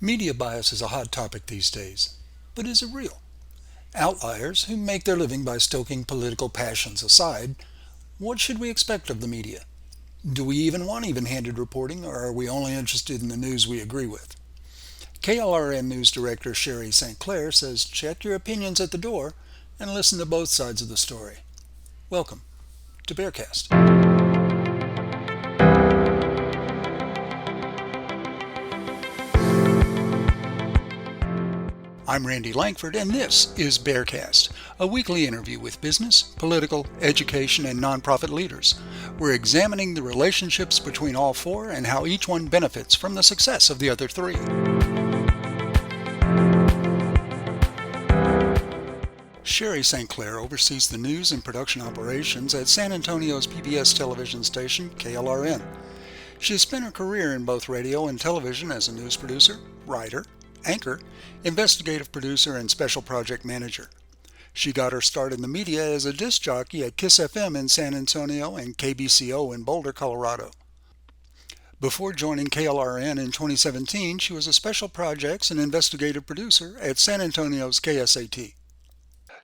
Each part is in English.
Media bias is a hot topic these days, but is it real? Outliers, who make their living by stoking political passions aside, what should we expect of the media? Do we even want even-handed reporting, or are we only interested in the news we agree with? KLRN News Director Shari St. Clair says check your opinions at the door and listen to both sides of the story. Welcome to BexarCast. I'm Randy Langford, and this is BexarCast, a weekly interview with business, political, education, and nonprofit leaders. We're examining the relationships between all four and how each one benefits from the success of the other three. Shari St. Clair oversees the news and production operations at San Antonio's PBS television station, KLRN. She has spent her career in both radio and television as a news producer, writer, anchor, investigative producer, and special project manager. She got her start in the media as a disc jockey at KISS FM in San Antonio and KBCO in Boulder, Colorado. Before joining KLRN in 2017, she was a special projects and investigative producer at San Antonio's KSAT.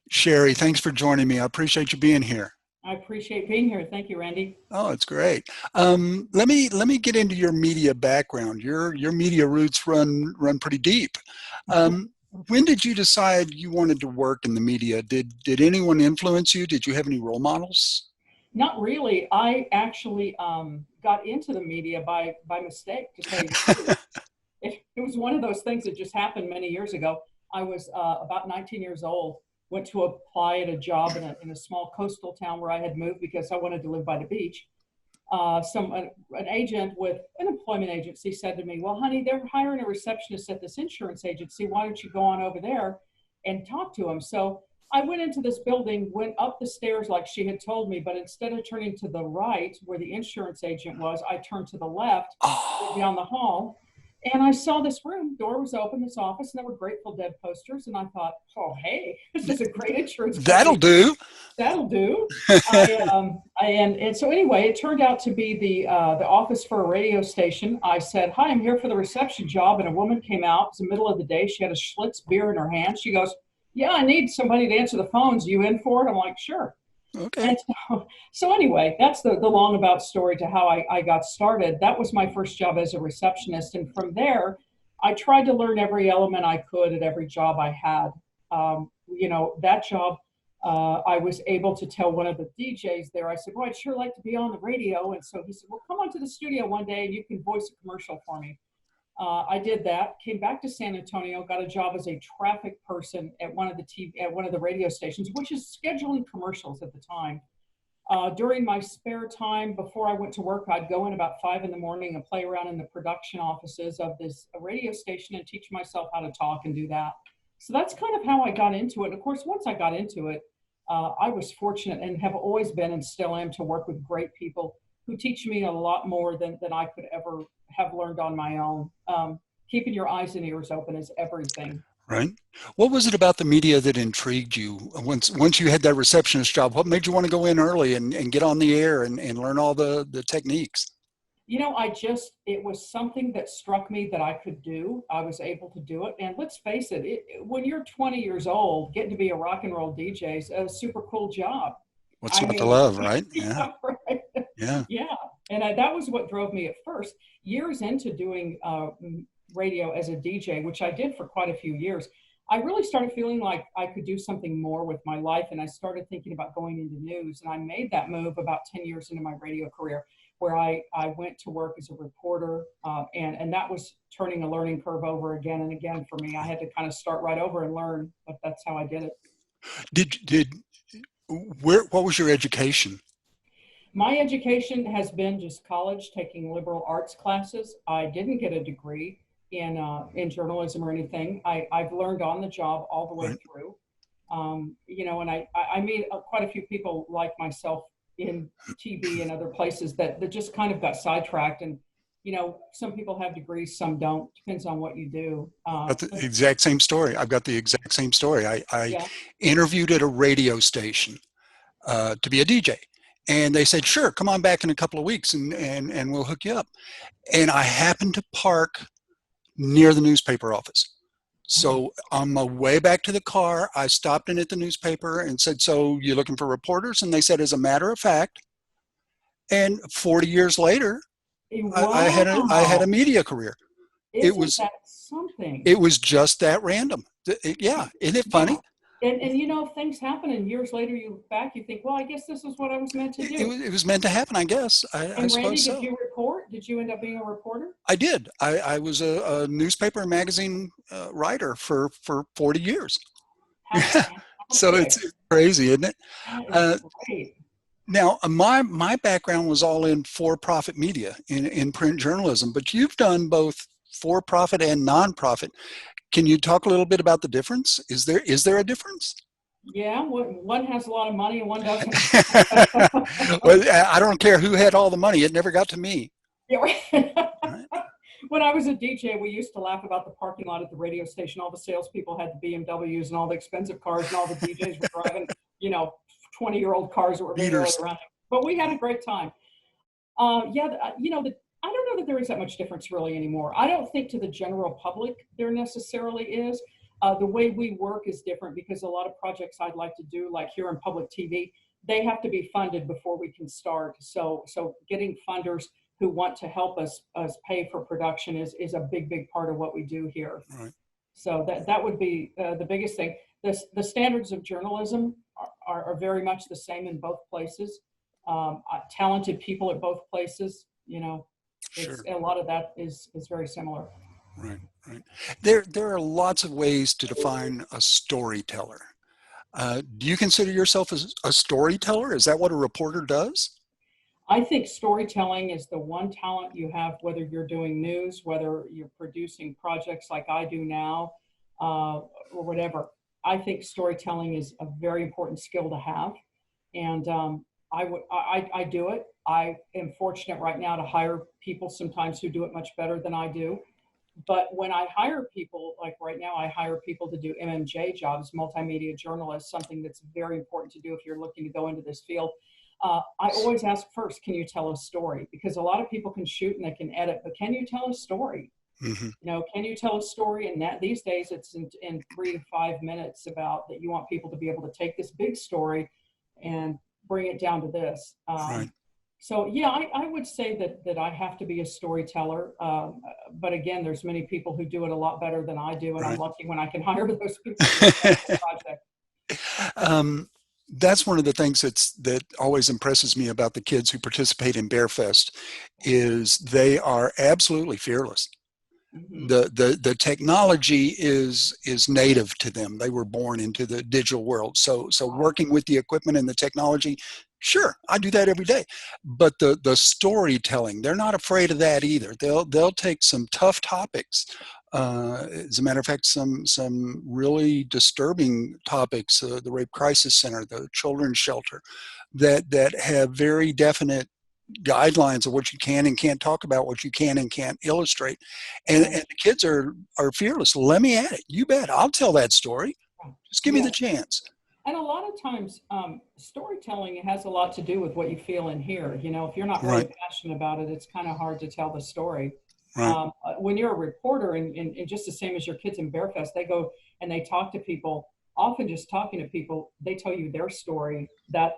Shari, thanks for joining me. I appreciate you being here. I appreciate being here. Thank you, Randy. Oh, it's great. Let me get into your media background. Your media roots run pretty deep. When did you decide you wanted to work in the media? Did anyone influence you? Did you have any role models? Not really. I actually got into the media by mistake, to tell you the truth. It was one of those things that just happened many years ago. I was about 19 years old, went to apply at a job in a small coastal town where I had moved because I wanted to live by the beach. An agent with an employment agency said to me, "Well, honey, they're hiring a receptionist at this insurance agency. Why don't you go on over there and talk to them?" So I went into this building, went up the stairs like she had told me, but instead of turning to the right where the insurance agent was, I turned to the left, went Oh, down the hall, and I saw this room. Door was open, this office, and there were Grateful Dead posters. And I thought, "Oh, hey, this is a great insurance that'll company. do. That'll do." And so anyway, it turned out to be the office for a radio station. I said, "Hi, I'm here for the reception job," and a woman came out. It was the middle of the day. She had a Schlitz beer in her hand. She goes, "Yeah, I need somebody to answer the phones. You in for it?" I'm like, "Sure." Okay. And so anyway, that's the long about story to how I got started. That was my first job as a receptionist. And from there, I tried to learn every element I could at every job I had. That job, I was able to tell one of the DJs there, I said, "Well, I'd sure like to be on the radio." And so he said, "Well, come on to the studio one day and you can voice a commercial for me." I did that, came back to San Antonio, got a job as a traffic person at one of the radio stations, which is scheduling commercials at the time. During my spare time before I went to work, I'd go in about 5 in the morning and play around in the production offices of this radio station and teach myself how to talk and do that. So that's kind of how I got into it. And of course, once I got into it, I was fortunate and have always been and still am to work with great people who teach me a lot more than I could ever have learned on my own. Keeping your eyes and ears open is everything. Right. What was it about the media that intrigued you? Once you had that receptionist job, what made you want to go in early and get on the air and learn all the techniques? It was something that struck me that I could do. I was able to do it. And let's face it, when you're 20 years old, getting to be a rock and roll DJ is a super cool job. What's I not to mean, love, right? Yeah. yeah, right. Yeah. Yeah. And that was what drove me at first. Years into doing radio as a DJ, which I did for quite a few years, I really started feeling like I could do something more with my life. And I started thinking about going into news. And I made that move about 10 years into my radio career, where I went to work as a reporter. And that was turning a learning curve over again and again for me. I had to kind of start right over and learn, but that's how I did it. Did what was your education? My education has been just college, taking liberal arts classes. I didn't get a degree in journalism or anything. I've learned on the job all the way Right. through. And I meet quite a few people like myself in TV and other places that just kind of got sidetracked. And some people have degrees, some don't. Depends on what you do. Got the But exact same story. I've got the exact same story. I yeah, interviewed at a radio station to be a DJ. And they said, sure, come on back in a couple of weeks and we'll hook you up. And I happened to park near the newspaper office. Oh, So on my way back to the car, I stopped in at the newspaper and said, "So you looking for reporters?" And they said, "As a matter of fact." And 40 years later, I had a wow. media career. It Isn't was that something? it was just that random. Yeah, isn't it Yeah. funny? And you know, things happen and years later you look back, you think, well, I guess this is what I was meant to do. It was meant to happen, I guess. I And suppose Randy, did so. you report? Did you end up being a reporter? I did. I was a newspaper and magazine writer for 40 years. How So fantastic. it's crazy, isn't it? That is Uh, great. Now, my background was all in for-profit media, in print journalism, but you've done both for-profit and nonprofit. Can you talk a little bit about the difference? Is there a difference? Yeah, one has a lot of money and one doesn't. Well, I don't care who had all the money; it never got to me. Yeah, right. Right? When I was a DJ, we used to laugh about the parking lot at the radio station. All the salespeople had the BMWs and all the expensive cars, and all the DJs were driving, you know, 20-year-old cars that were barely Beaters. running. But we had a great time. Yeah, you know, I don't know that there is that much difference really anymore. I don't think to the general public there necessarily is. The way we work is different because a lot of projects I'd like to do, like here in public TV, they have to be funded before we can start. So getting funders who want to help us pay for production is a big part of what we do here. Right. So that would be the biggest thing. The standards of journalism are very much the same in both places. Talented people at both places, you know, it's Sure. a lot of that is very similar. Right. Right. There are lots of ways to define a storyteller. Do you consider yourself as a storyteller? Is that what a reporter does? I think storytelling is the one talent you have, whether you're doing news, whether you're producing projects like I do now, or whatever. I think storytelling is a very important skill to have, and I do it. I am fortunate right now to hire people sometimes who do it much better than I do. But when I hire people, like right now, I hire people to do MMJ jobs, multimedia journalists, something that's very important to do if you're looking to go into this field. I always ask first, can you tell a story? Because a lot of people can shoot and they can edit, but can you tell a story? Hmm. You know, can you tell a story? And that these days it's in 3 to 5 minutes about that you want people to be able to take this big story and bring it down to this. Right. So yeah, I would say that I have to be a storyteller. But again, there's many people who do it a lot better than I do, and I'm Right. lucky when I can hire those people to work on a project. um, that's one of the things that always impresses me about the kids who participate in Bearfest is they are absolutely fearless. Hmm. The technology is native to them. They were born into the digital world. So working with the equipment and the technology, sure, I do that every day. But the storytelling, they're not afraid of that either. They'll take some tough topics. As a matter of fact, some really disturbing topics, the rape crisis center, the children's shelter, that have very definite guidelines of what you can and can't talk about, what you can and can't illustrate. And Right. the kids are fearless. Let me at it. You bet. I'll tell that story. Just give me the Yes. chance. And a lot of times, storytelling has a lot to do with what you feel and hear. You know, if you're not really Right. passionate about it, it's kind of hard to tell the story. Right. When you're a reporter, and just the same as your kids in Bearfest, they go and they talk to people. Often, just talking to people, they tell you their story. That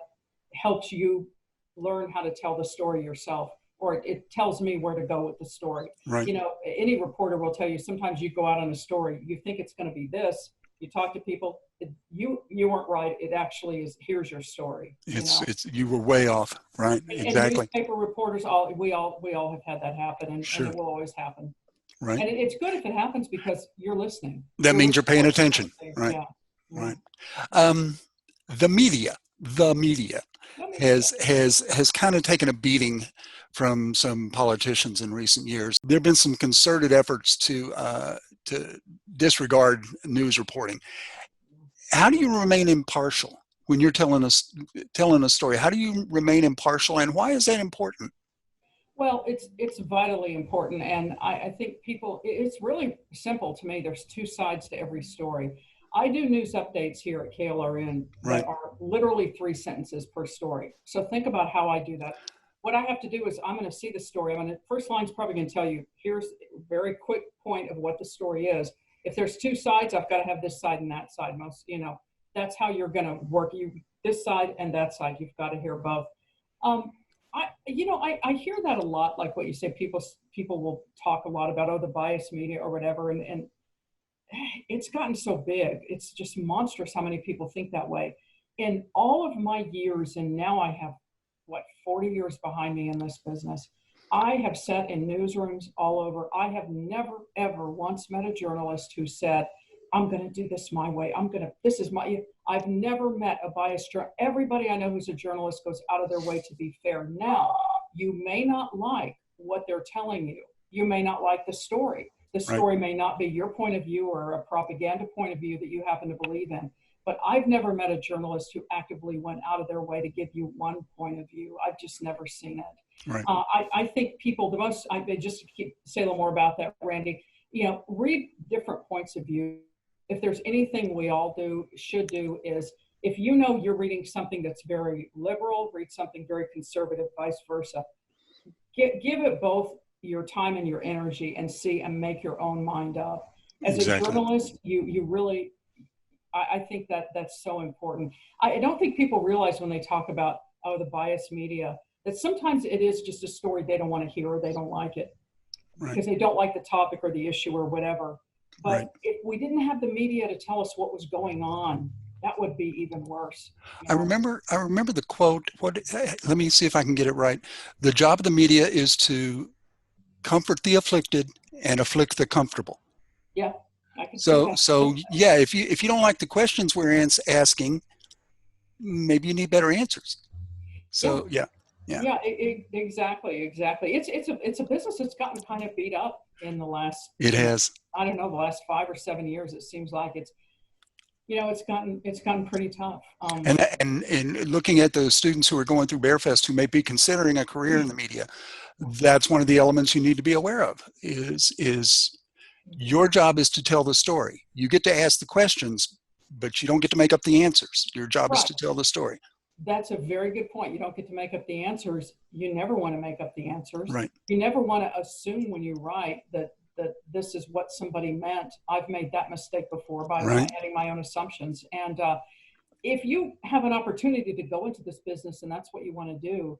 helps you learn how to tell the story yourself, or it tells me where to go with the story. Right. You know, any reporter will tell you sometimes you go out on a story, you think it's going to be this, you talk to people, you weren't right. It actually is. Here's your story. You know, It's you were way off. Right. and Exactly. newspaper reporters, all have had that happen, and Sure. it will always happen. Right. And it's good if it happens because you're listening. That You're means you're listening to paying what people attention. say. Right. Yeah, yeah. Right. Um, the media Let me, yeah. has kind of taken a beating from some politicians in recent years. There have been some concerted efforts to disregard news reporting. How do you remain impartial when you're telling a story? How do you remain impartial, and why is that important? Well, it's vitally important, and I think people. It's really simple to me. There's two sides to every story. I do news updates here at KLRN that Right. are literally 3 sentences per story. So think about how I do that. what I have to do is I'm going to see the story. First line's probably going to tell you, here's a very quick point of what the story is. If there's two sides, I've got to have this side and that side. That's how you're going to work. This side and that side, you've got to hear both. I hear that a lot, like what you say, people will talk a lot about, the bias media or whatever. And it's gotten so big. It's just monstrous how many people think that way. In all of my years, and now I have, 40 years behind me in this business, I have sat in newsrooms all over. I have never, ever once met a journalist who said, I'm going to do this my way. I've never met a biased journalist. Everybody I know who's a journalist goes out of their way to be fair. Now, you may not like what they're telling you. You may not like the story. The story may not be your point of view or a propaganda point of view that you happen to believe in. But I've never met a journalist who actively went out of their way to give you one point of view. I've just never seen it. Right. I think people, just to say a little more about that, Randy, read different points of view. If there's anything we all should do is, if you're reading something that's very liberal, read something very conservative, vice versa. Give it both your time and your energy and see and make your own mind up. As a journalist, you really, I think that's so important. I don't think people realize when they talk about, the biased media, that sometimes it is just a story they don't want to hear or they don't like it because they don't like the topic or the issue or whatever. But if we didn't have the media to tell us what was going on, that would be even worse. I remember the quote. Let me see if I can get it right. The job of the media is to comfort the afflicted and afflict the comfortable. Yeah. I can So yeah, if you don't like the questions we're asking, maybe you need better answers. So yeah. Exactly. It's a business that's gotten kind of beat up in the last. It has. I don't know, the last 5 or 7 years. It seems like it's gotten pretty tough. And looking at the students who are going through BearFest who may be considering a career in the media, that's one of the elements you need to be aware of. Is your job is to tell the story. You get to ask the questions, but you don't get to make up the answers. Your job is to tell the story. That's a very good point. You don't get to make up the answers. You never want to make up the answers. Right. You never want to assume when you write that this is what somebody meant. I've made that mistake before by adding my own assumptions. And if you have an opportunity to go into this business and that's what you want to do,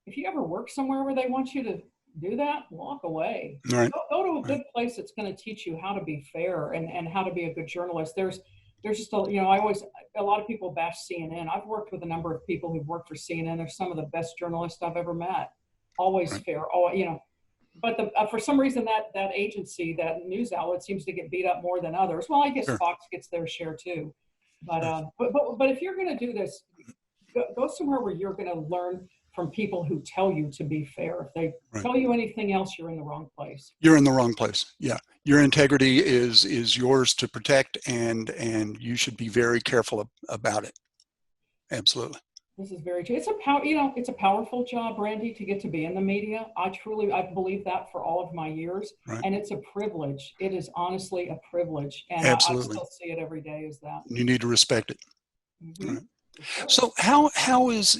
if you ever work somewhere where they want you to do that, walk away. Right. Go to a good place that's going to teach you how to be fair and how to be a good journalist. There's just a lot of people bash CNN. I've worked with a number of people who've worked for CNN. They're some of the best journalists I've ever met. Always fair. But for some reason that agency, that news outlet, seems to get beat up more than others. Well, I guess Fox gets their share too. But if you're going to do this, go somewhere where you're going to learn from people who tell you to be fair. If they tell you anything else, you're in the wrong place. You're in the wrong place. Yeah. Your integrity is yours to protect, and you should be very careful about it. Absolutely. This is very true. It's a powerful job, Randy, to get to be in the media. I believe that for all of my years, and it's a privilege. It is honestly a privilege, and I still see it every day as that. You need to respect it. Mm-hmm. Right. So how is,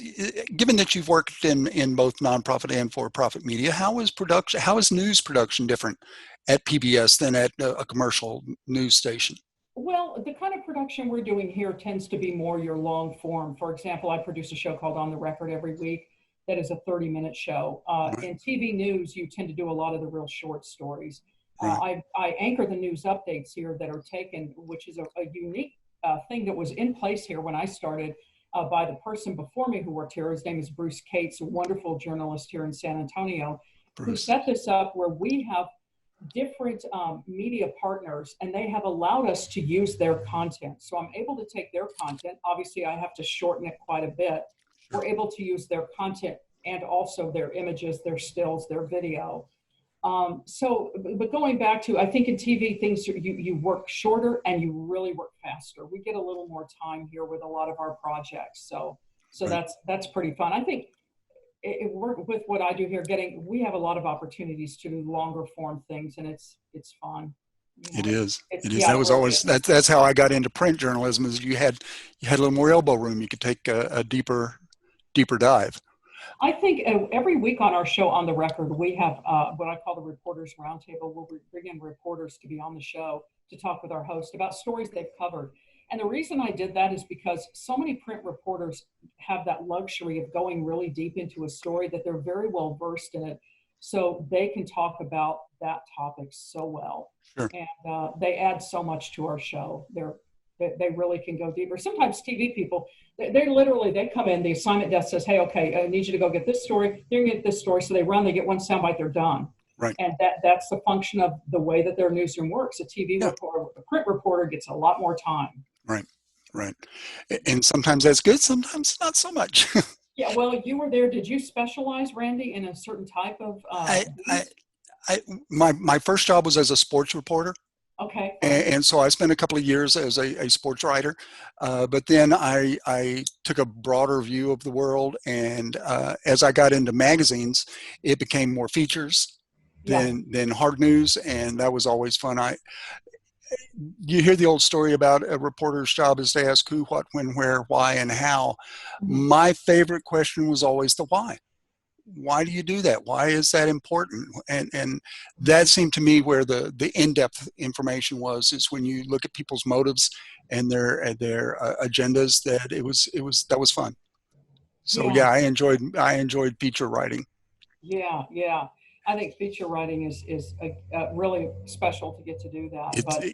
given that you've worked in both nonprofit and for-profit media, how is news production different at PBS than at a commercial news station? Well, the kind of production we're doing here tends to be more your long form. For example, I produce a show called On the Record every week. That is a 30-minute show. In TV news, you tend to do a lot of the real short stories. I anchor the news updates here that are taken, which is a unique thing that was in place here when I started by the person before me who worked here. His name is Bruce Cates, a wonderful journalist here in San Antonio, who set this up where we have different media partners, and they have allowed us to use their content. So I'm able to take their content. Obviously, I have to shorten it quite a bit. We're able to use their content and also their images, their stills, their video. But going back to, I think in TV, things you work shorter and you really work faster. We get a little more time here with a lot of our projects. So that's pretty fun. I think with what I do here, we have a lot of opportunities to do longer form things, and it's fun. It is. That was always, that's how I got into print journalism, is you had a little more elbow room. You could take a deeper dive. I think every week on our show On the Record, we have what I call the Reporters Roundtable, where we bring in reporters to be on the show to talk with our host about stories they've covered. And the reason I did that is because so many print reporters have that luxury of going really deep into a story that they're very well versed in it. So they can talk about that topic so well. Sure. And they add so much to our show. They really can go deeper. Sometimes TV people, they literally, they come in, the assignment desk says, hey, okay, I need you to go get this story. They're going to get this story. So they run, they get one soundbite, they're done. Right. And that's the function of the way that their newsroom works. A TV Yeah. reporter, a print reporter gets a lot more time. Right. Right. And sometimes that's good, sometimes not so much. Yeah, well, you were there. Did you specialize, Randy, in a certain type of My first job was as a sports reporter. Okay. And so I spent a couple of years as a sports writer, but then I took a broader view of the world, and as I got into magazines, it became more features than hard news, and that was always fun. You hear the old story about a reporter's job is to ask who, what, when, where, why, and how. Mm-hmm. My favorite question was always the why. Why do you do that? Why is that important? And that seemed to me where the in-depth information is when you look at people's motives and their agendas. That was fun. So yeah, I enjoyed feature writing. Yeah. I think feature writing is really special to get to do that.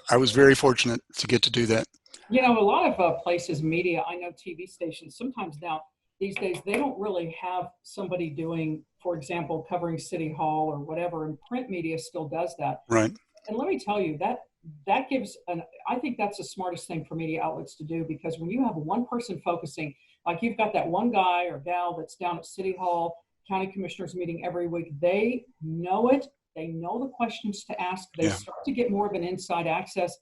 I was very fortunate to get to do that. You know, a lot of places, media, I know TV stations, sometimes now these days, they don't really have somebody doing, for example, covering City Hall or whatever, and print media still does that. Right. And let me tell you, that gives I think that's the smartest thing for media outlets to do, because when you have one person focusing, like you've got that one guy or gal that's down at City Hall, county commissioners meeting every week, they know it, they know the questions to ask, they start to get more of an inside access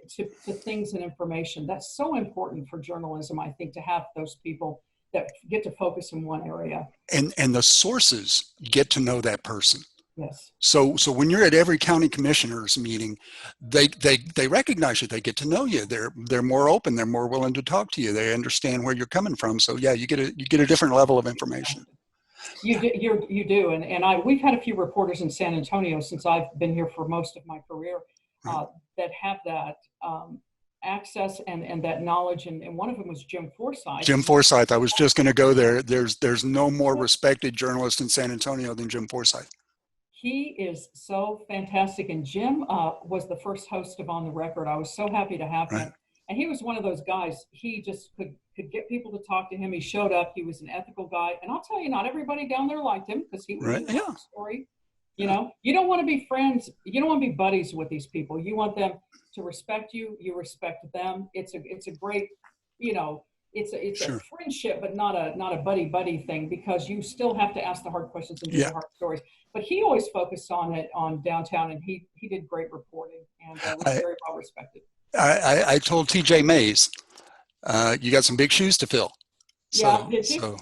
to things and information. That's so important for journalism, I think, to have those people that get to focus in one area. And the sources get to know that person. Yes. So when you're at every county commissioners meeting, they recognize you, they get to know you. They're more open, they're more willing to talk to you. They understand where you're coming from. So yeah, you get a different level of information. You do. And we've had a few reporters in San Antonio since I've been here for most of my career that have that access and that knowledge, and one of them was Jim Forsyth. Jim Forsyth, I was just going to go there. There's no more respected journalist in San Antonio than Jim Forsyth. He is so fantastic, and Jim was the first host of On the Record. I was so happy to have him, and he was one of those guys. He just could get people to talk to him. He showed up. He was an ethical guy, and I'll tell you, not everybody down there liked him because he was a story. You know, you don't want to be friends. You don't want to be buddies with these people. You want them to respect you. You respect them. It's a great, you know, it's a friendship, but not a buddy thing, because you still have to ask the hard questions and do the hard stories. But he always focused on downtown, and he did great reporting, and was very well respected. I told TJ Mays, you got some big shoes to fill. Did you?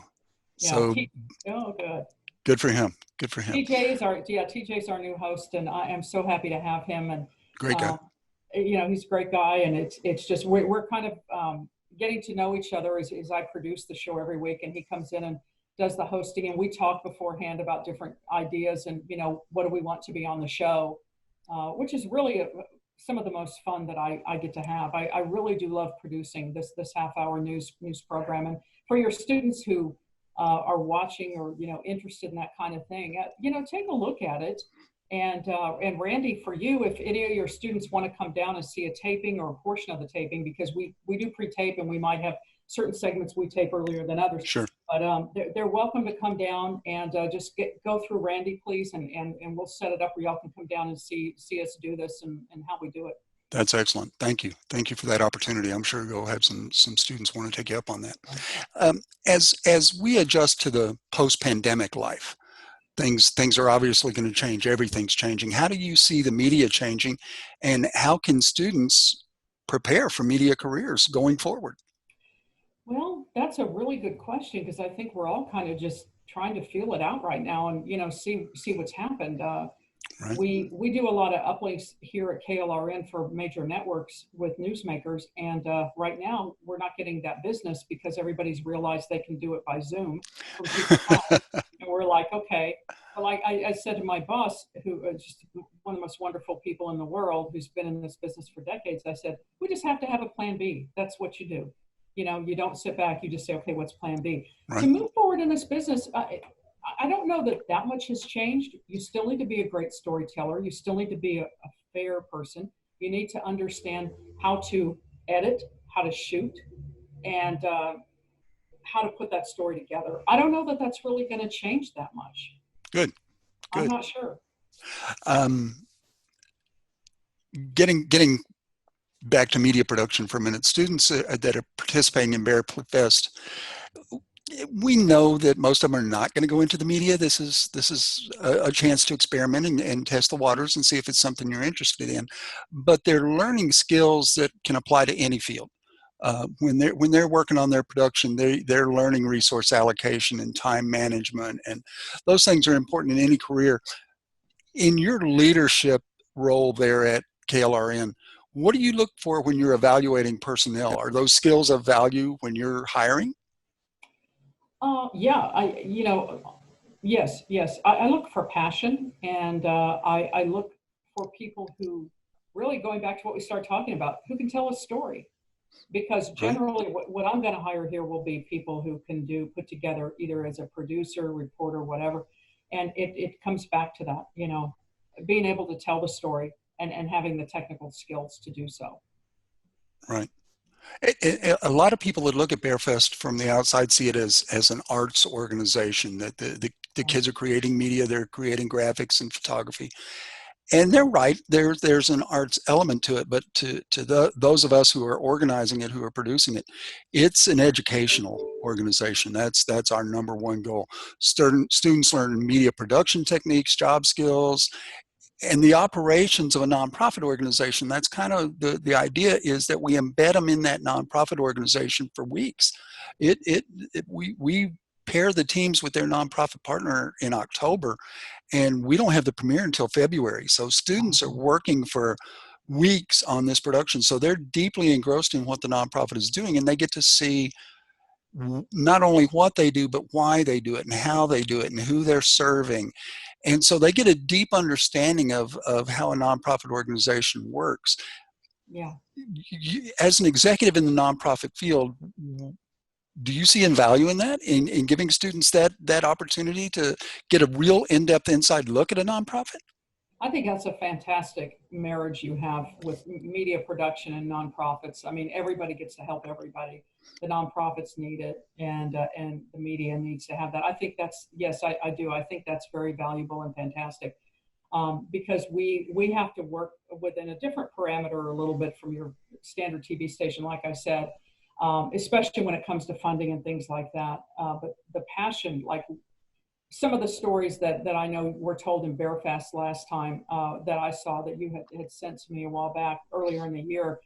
Good. Good for him. Good for him. TJ's our new host, and I am so happy to have him. And great guy. You know, he's a great guy, and it's just we're kind of getting to know each other as I produce the show every week, and he comes in and does the hosting, and we talk beforehand about different ideas and, you know, what do we want to be on the show, which is really some of the most fun that I get to have. I really do love producing this half-hour news program, and for your students who are watching or, you know, interested in that kind of thing, you know, take a look at it. And Randy, for you, if any of your students want to come down and see a taping or a portion of the taping, because we do pre-tape, and we might have certain segments we tape earlier than others. Sure. But they're welcome to come down and just go through Randy, please, and we'll set it up where y'all can come down and see us do this and how we do it. That's excellent. Thank you. Thank you for that opportunity. I'm sure you'll have some students want to take you up on that. As we adjust to the post-pandemic life, things are obviously going to change. Everything's changing. How do you see the media changing, and how can students prepare for media careers going forward? Well, that's a really good question, because I think we're all kind of just trying to feel it out right now and, you know, see what's happened. Right. We do a lot of uplinks here at KLRN for major networks with newsmakers, and right now we're not getting that business because everybody's realized they can do it by Zoom from people's house, and we're like, okay. Well, I said to my boss, who is just one of the most wonderful people in the world, who's been in this business for decades, I said, we just have to have a plan B. That's what you do. You know, you don't sit back, you just say, okay, what's plan B? To Right. move forward in this business, I don't know that that much has changed. You still need to be a great storyteller. You still need to be a fair person. You need to understand how to edit, how to shoot, and how to put that story together. I don't know that that's really going to change that much. Good. I'm Good. not sure. Um, getting back to media production for a minute, students that are participating in Bear Fest, we know that most of them are not going to go into the media. This is a chance to experiment and test the waters and see if it's something you're interested in. But they're learning skills that can apply to any field. When they're working on their production, they're learning resource allocation and time management, and those things are important in any career. In your leadership role there at KLRN, what do you look for when you're evaluating personnel? Are those skills of value when you're hiring? Yeah, yes. I look for passion, and I look for people who really, going back to what we started talking about, who can tell a story. Because Right. generally, what I'm going to hire here will be people who can put together either as a producer, reporter, whatever. And it comes back to that, being able to tell the story and having the technical skills to do so. Right. A lot of people that look at Bearfest from the outside see it as an arts organization, that the kids are creating media, they're creating graphics and photography. And they're right, there's an arts element to it, but to those of us who are organizing it, who are producing it, it's an educational organization. That's our number one goal. Students learn media production techniques, job skills, and the operations of a nonprofit organization. That's kind of the idea, is that we embed them in that nonprofit organization for weeks. We pair the teams with their nonprofit partner in October, and we don't have the premiere until February. So students are working for weeks on this production. So they're deeply engrossed in what the nonprofit is doing, and they get to see not only what they do, but why they do it and how they do it and who they're serving. And so they get a deep understanding of how a nonprofit organization works. Yeah. As an executive in the nonprofit field, do you see in value in that, in giving students that opportunity to get a real in-depth inside look at a nonprofit? I think that's a fantastic marriage you have with media production and nonprofits. I mean, everybody gets to help everybody. The nonprofits need it, and the media needs to have that. I think that's, yes, I do. I think that's very valuable and fantastic, because we have to work within a different parameter a little bit from your standard TV station, like I said, especially when it comes to funding and things like that. But the passion, like some of the stories that I know were told in Bearfest last time, that I saw that you had sent to me a while back earlier in the year,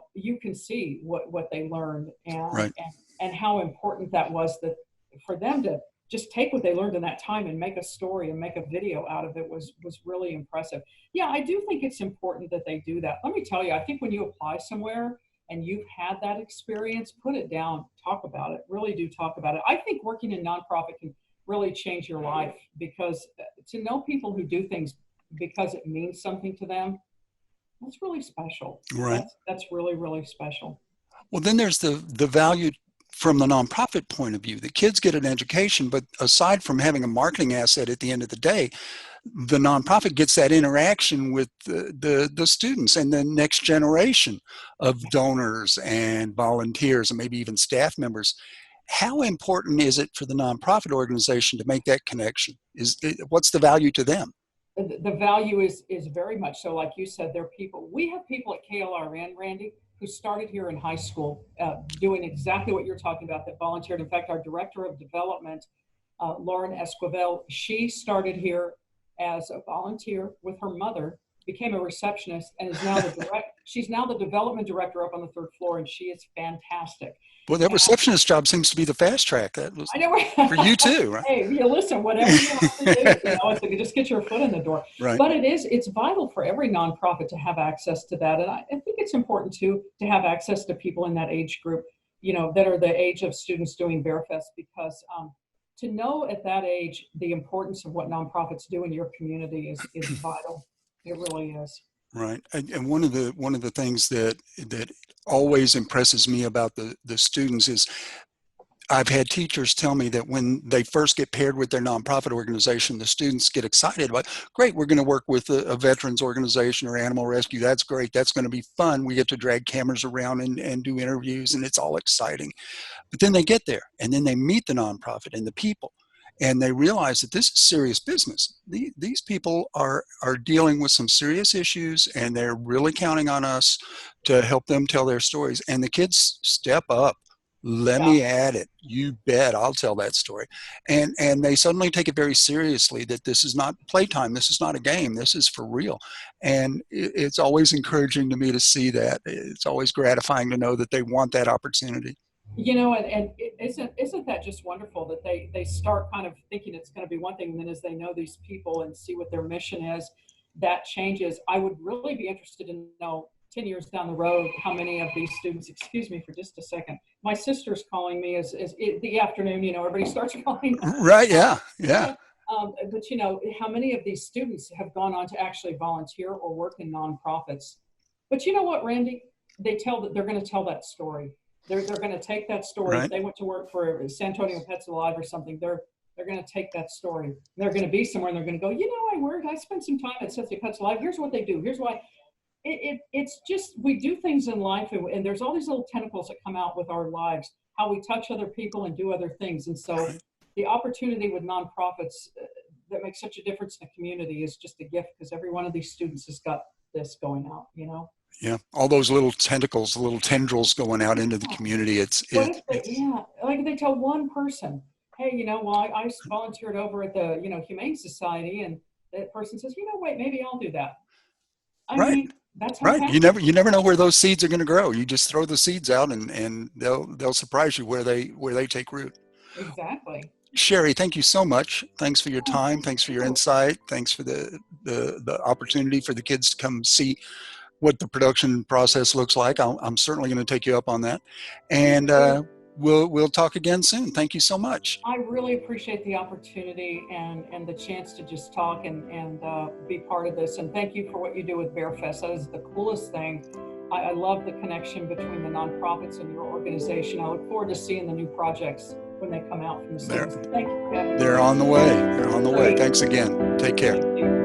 you can see what they learned, Right. and how important that was, that for them to just take what they learned in that time and make a story and make a video out of it was really impressive. Yeah, I do think it's important that they do that. Let me tell you, I think when you apply somewhere and you've had that experience, put it down, talk about it, really do talk about it. I think working in nonprofit can really change your life, because to know people who do things because it means something to them, that's really special. Right. That's really, really special. Well, then there's the value from the nonprofit point of view. The kids get an education, but aside from having a marketing asset at the end of the day, the nonprofit gets that interaction with the students and the next generation of donors and volunteers and maybe even staff members. How important is it for the nonprofit organization to make that connection? What's the value to them? The value is very much so. Like you said, there are people, we have people at KLRN, Randy, who started here in high school, doing exactly what you're talking about, that volunteered. In fact, our director of development, Lauren Esquivel, she started here as a volunteer with her mother, became a receptionist, and is now She's now the development director up on the third floor, and she is fantastic. Well, that receptionist job seems to be the fast track. That was I know. for you too, right? Hey, you listen, whatever you have to do, it's just get your foot in the door. Right. But it's vital for every nonprofit to have access to that. And I think it's important too to have access to people in that age group, that are the age of students doing BexarCast, because to know at that age the importance of what nonprofits do in your community is vital. It really is. Right. And one of the things that always impresses me about the students is I've had teachers tell me that when they first get paired with their nonprofit organization, the students get excited about, great, we're going to work with a veterans organization or animal rescue. That's great. That's going to be fun. We get to drag cameras around and do interviews, and it's all exciting. But then they get there, and then they meet the nonprofit and the people, and they realize that this is serious business. These people are dealing with some serious issues, and they're really counting on us to help them tell their stories. And the kids step up. Let me add it. You bet. I'll tell that story. And they suddenly take it very seriously, that this is not playtime. This is not a game. This is for real. And it's always encouraging to me to see that. It's always gratifying to know that they want that opportunity. And isn't that just wonderful that they start kind of thinking it's going to be one thing, and then as they know these people and see what their mission is, that changes. I would really be interested to know 10 years down the road how many of these students, excuse me for just a second, my sister's calling me as the afternoon, everybody starts calling. Right, yeah. But how many of these students have gone on to actually volunteer or work in nonprofits? But you know what, Randy? They're going to tell that story. They're going to take that story. Right. If they went to work for San Antonio Pets Alive or something, they're going to take that story. They're going to be somewhere and they're going to go, I spent some time at San Antonio Pets Alive. Here's what they do. Here's why. It's just, we do things in life, and there's all these little tentacles that come out with our lives, how we touch other people and do other things. And so the opportunity with nonprofits that makes such a difference in the community is just a gift, because every one of these students has got this going out, Yeah, all those little tentacles, little tendrils going out into the community. Like they tell one person, hey, I volunteered over at the, Humane Society, and that person says, wait, maybe I'll do that. I mean, that's right. You never know where those seeds are going to grow. You just throw the seeds out, and they'll surprise you where they take root. Exactly. Shari, thank you so much. Thanks for your time. Thanks for your insight. Thanks for the opportunity for the kids to come see what the production process looks like. I'm certainly going to take you up on that, and we'll talk again soon. Thank you so much. I really appreciate the opportunity and the chance to just talk and be part of this. And thank you for what you do with BexarCast. That is the coolest thing. I love the connection between the nonprofits and your organization. I look forward to seeing the new projects when they come out from the students. Thank you, Kevin. They're on the way. They're on the way. Thanks again. Take care.